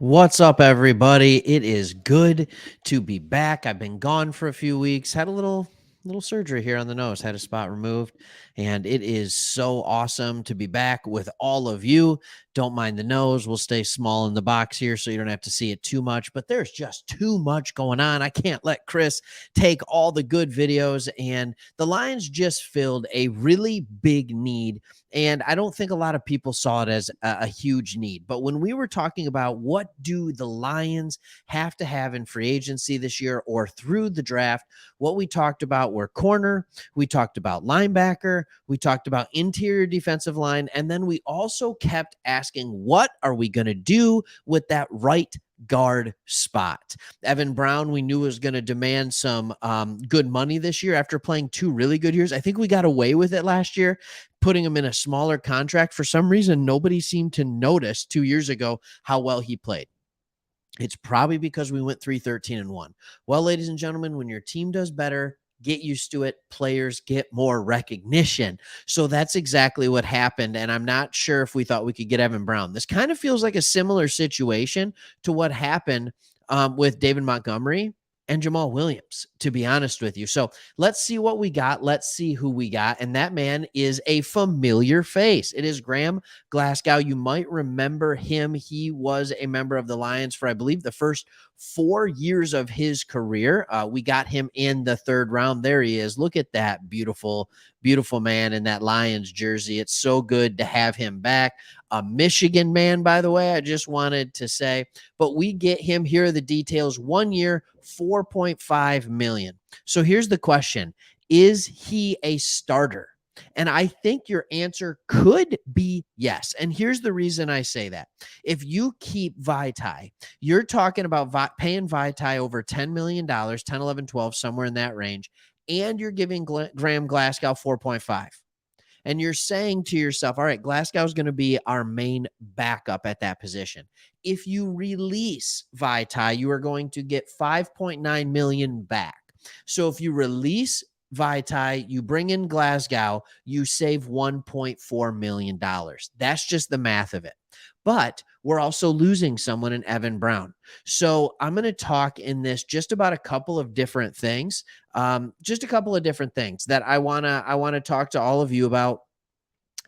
What's up, everybody? It is good to be back. I've been gone for a few weeks. Had a little surgery here on the nose. Had a spot removed, and it is so awesome to be back with all of you. Don't mind the nose. We'll stay small in the box here, so you don't have to see it too much. But there's just too much going on. I can't let Chris take all the good videos, and the Lions just filled a really big need, and I don't think a lot of people saw it as a huge need. But when we were talking about what do the Lions have to have in free agency this year or through the draft, what we talked about were corner, we talked about linebacker, we talked about interior defensive line, and then we also kept asking, what are we going to do with that right guard spot? Evan Brown, we knew was going to demand some good money this year after playing two really good years. I think we got away with it last year, putting him in a smaller contract. For some reason, nobody seemed to notice 2 years ago how well he played. It's probably because we went 3-13-1. Well, ladies and gentlemen, when your team does better, get used to it. Players get more recognition. So that's exactly what happened. And I'm not sure if we thought we could get Evan Brown. This kind of feels like a similar situation to what happened with David Montgomery and Jamal Williams, to be honest with you. So let's see what we got. Let's see who we got. And that man is a familiar face. It is Graham Glasgow. You might remember him. He was a member of the Lions for, I believe, the first 4 years of his career. We got him in the third round. There he is. Look at that beautiful, beautiful man in that Lions jersey. It's so good to have him back. A Michigan man, by the way, I just wanted to say. But we get him. Here are the details. 1 year, $4.5 million. So here's the question. Is he a starter? And I think your answer could be yes. And here's the reason I say that. If you keep Vaitai, you're talking about paying Vaitai over $10 million, 10, 11, 12, somewhere in that range, and you're giving Graham Glasgow 4.5. And you're saying to yourself, all right, Glasgow is going to be our main backup at that position. If you release Vaitai, you are going to get 5.9 million back. So if you release Vaitai, you bring in Glasgow, you save $1.4 million. That's just the math of it. But we're also losing someone in Evan Brown. So I'm going to talk in this just about a couple of different things, just a couple of different things that I wanna talk to all of you about,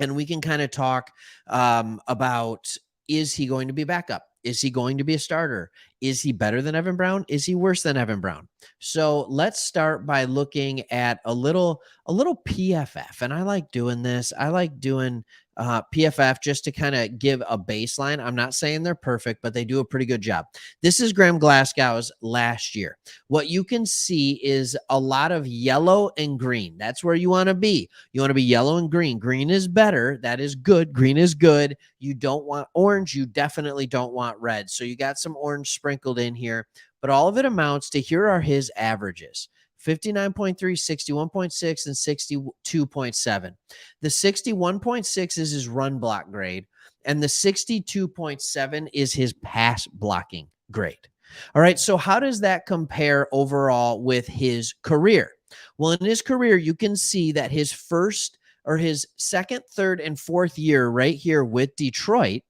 and we can kind of talk about, is he going to be backup? Is he going to be a starter? Is he better than Evan Brown? Is he worse than Evan Brown? So let's start by looking at a little PFF. And I like doing this. I like doing PFF just to kind of give a baseline. I'm not saying they're perfect, but they do a pretty good job. This is Graham Glasgow's last year. What you can see is a lot of yellow and green. That's where you want to be. You want to be yellow and green. Green is better. That is good. Green is good. You don't want orange. You definitely don't want red. So you got some orange sprinkled in here, but all of it amounts to, here are his averages: 59.3, 61.6, and 62.7. The 61.6 is his run block grade, and the 62.7 is his pass blocking grade. All right, so how does that compare overall with his career? Well, in his career, you can see that his first or his second, third, and fourth year right here with Detroit,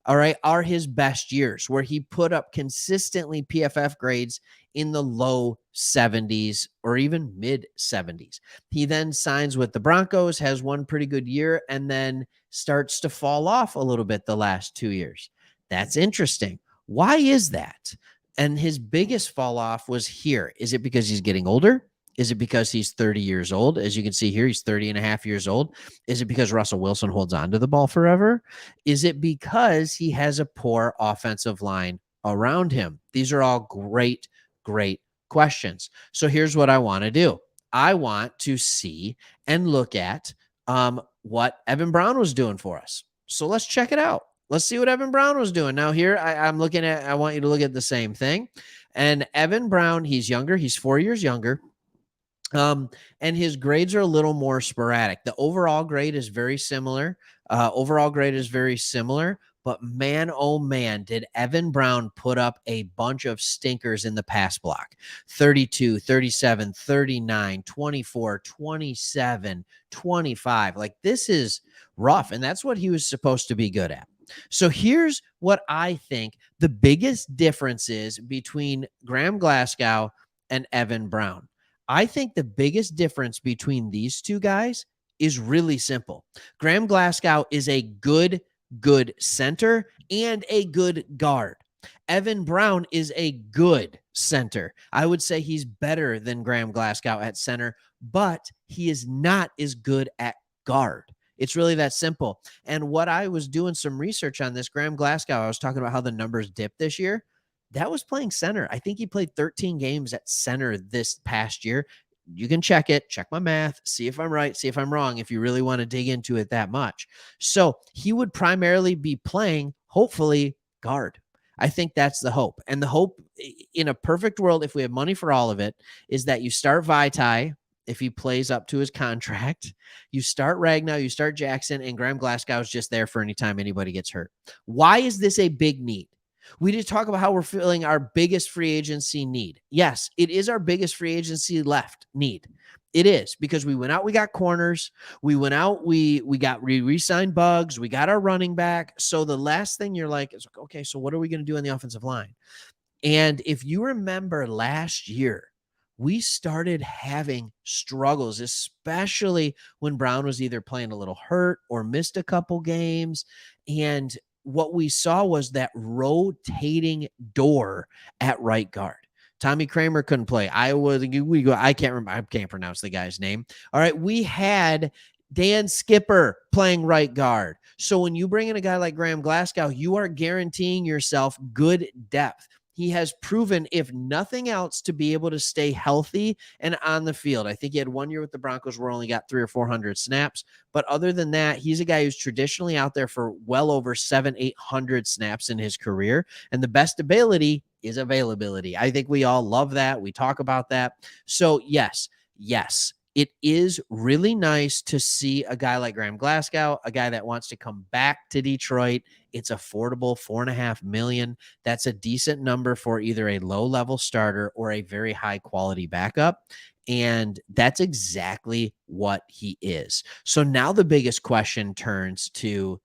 all right, are his best years, where he put up consistently PFF grades in the low 70s or even mid 70s. He then signs with the Broncos, has one pretty good year, and then starts to fall off a little bit the last 2 years. That's interesting. Why is that? And his biggest fall off was here. Is it because he's getting older? Is it because he's 30 years old? As you can see here, he's 30 and a half years old. Is it because Russell Wilson holds on to the ball forever? Is it because he has a poor offensive line around him? These are all great, great questions. So here's what I want to do. I want to see and look at what Evan Brown was doing for us. So let's check it out. Let's see what Evan Brown was doing. Now here I'm looking at, I want you to look at the same thing. And Evan Brown, he's younger. He's 4 years younger. And his grades are a little more sporadic. The overall grade is very similar. But man, oh man, did Evan Brown put up a bunch of stinkers in the pass block. 32, 37, 39, 24, 27, 25. Like, this is rough. And that's what he was supposed to be good at. So here's what I think the biggest difference is between Graham Glasgow and Evan Brown. I think the biggest difference between these two guys is really simple. Graham Glasgow is a good center and a good guard. Evan Brown is a good center. I would say he's better than Graham Glasgow at center, but he is not as good at guard. It's really that simple. And what I was doing some research on this, Graham Glasgow, I was talking about how the numbers dipped this year. That was playing center. I think he played 13 games at center this past year. You can check it, check my math, see if I'm right, see if I'm wrong, if you really want to dig into it that much. So he would primarily be playing, hopefully, guard. I think that's the hope. And the hope in a perfect world, if we have money for all of it, is that you start Vaitai if he plays up to his contract. You start Ragnow, you start Jackson, and Graham Glasgow is just there for anytime anybody gets hurt. Why is this a big need? We did talk about how we're feeling our biggest free agency need. Yes, it is our biggest free agency left need. It is because we went out, we got corners, we went out, we got re-signed Bugs, we got our running back. So the last thing you're like is, okay, so what are we going to do on the offensive line? And if you remember last year, we started having struggles, especially when Brown was either playing a little hurt or missed a couple games. And what we saw was that rotating door at right guard. Tommy Kramer couldn't play. I can't remember. I can't pronounce the guy's name. All right. We had Dan Skipper playing right guard. So when you bring in a guy like Graham Glasgow, you are guaranteeing yourself good depth. He has proven, if nothing else, to be able to stay healthy and on the field. I think he had 1 year with the Broncos where only got 300 or 400 snaps. But other than that, he's a guy who's traditionally out there for well over 700-800 snaps in his career. And the best ability is availability. I think we all love that. We talk about that. So yes, it is really nice to see a guy like Graham Glasgow, a guy that wants to come back to Detroit. It's affordable, $4.5 million. That's a decent number for either a low-level starter or a very high-quality backup. And that's exactly what he is. So now the biggest question turns to,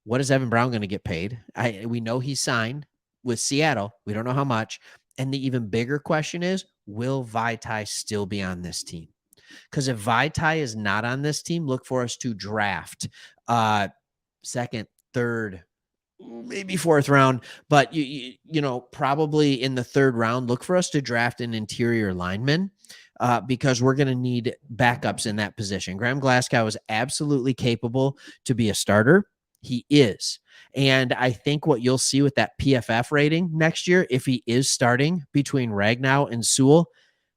what is Evan Brown going to get paid? We know he signed with Seattle. We don't know how much. And the even bigger question is, will Vaitai still be on this team? Because if Vaitai is not on this team, look for us to draft second, third, maybe fourth round, but you know, probably in the third round, look for us to draft an interior lineman because we're going to need backups in that position. Graham Glasgow is absolutely capable to be a starter. He is. And I think what you'll see with that PFF rating next year, if he is starting between Ragnow and Sewell,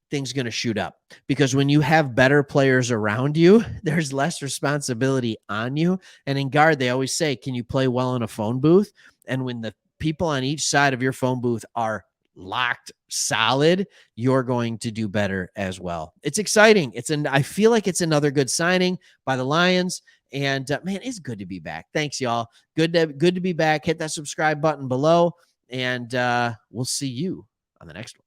things going to shoot up because when you have better players around you, there's less responsibility on you. And in guard, they always say, can you play well in a phone booth? And when the people on each side of your phone booth are locked solid, you're going to do better as well. It's exciting. I feel like it's another good signing by the Lions. And man, it's good to be back. Thanks, y'all. Good to be back. Hit that subscribe button below, and we'll see you on the next one.